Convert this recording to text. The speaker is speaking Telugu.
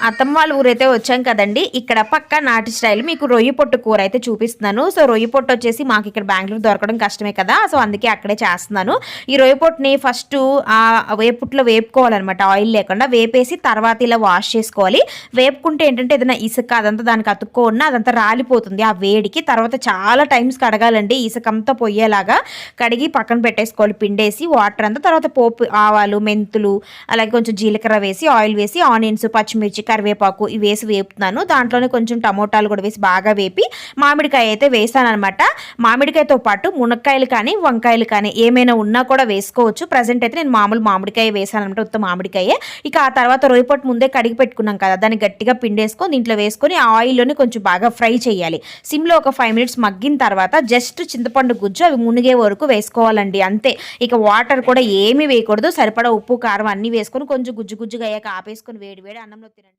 అత్తమ్మ వాళ్ళ ఊరైతే వచ్చాం కదండి. ఇక్కడ పక్కా నాటి స్టైల్ మీకు రొయ్య పొట్టు కూర అయితే చూపిస్తున్నాను. సో రొయ్య పొట్టు వచ్చేసి మాకు ఇక్కడ బెంగుళూరు దొరకడం కష్టమే కదా, సో అందుకే అక్కడే చేస్తున్నాను. ఈ రొయ్య పొట్టుని ఫస్ట్ వేపుట్లో వేపుకోవాలన్నమాట, ఆయిల్ లేకుండా వేపేసి తర్వాత ఇలా వాష్ చేసుకోవాలి. వేపుకుంటే ఏంటంటే ఏదైనా ఇసుక అదంతా దానికి అతుక్కోన్నా అదంతా రాలిపోతుంది ఆ వేడికి. తర్వాత చాలా టైమ్స్ కడగాలండి, ఇసుక అంతా పొయ్యేలాగా కడిగి పక్కన పెట్టేసుకోవాలి పిండేసి వాటర్ అంతా. తర్వాత పోపు ఆవాలు, మెంతులు, అలాగే కొంచెం జీలకర్ర వేసి ఆయిల్ వేసి ఆనియన్స్, పచ్చిమిర్చి, కరివేపాకు ఇవి వేసి వేపుతున్నాను. దాంట్లోనే కొంచెం టమోటాలు కూడా వేసి బాగా వేపి మామిడికాయ అయితే వేసాను అనమాట. మామిడికాయతో పాటు మునక్కాయలు కానీ వంకాయలు కానీ ఏమైనా ఉన్నా కూడా వేసుకోవచ్చు. ప్రజెంట్ అయితే నేను మామిడికాయ వేసాను అనమాట, ఉత్త మామిడికాయే. ఇక ఆ తర్వాత రొయ్యపొట్టు ముందే కడిగి పెట్టుకున్నాం కదా, దాన్ని గట్టిగా పిండేసుకొని దీంట్లో వేసుకొని ఆ ఆయిల్లోనే కొంచెం బాగా ఫ్రై చేయాలి. సిమ్లో ఒక 5 minutes మగ్గిన తర్వాత జస్ట్ చింతపండు గుజ్జు అవి మునిగే వరకు వేసుకోవాలండి, అంతే. ఇక వాటర్ కూడా ఏమీ వేయకూడదు. సరిపడా ఉప్పు కారం అన్నీ వేసుకొని కొంచెం గుజ్జుగా అయ్యాక ఆపేసుకొని వేడి వేడి అన్నంలో తినండి.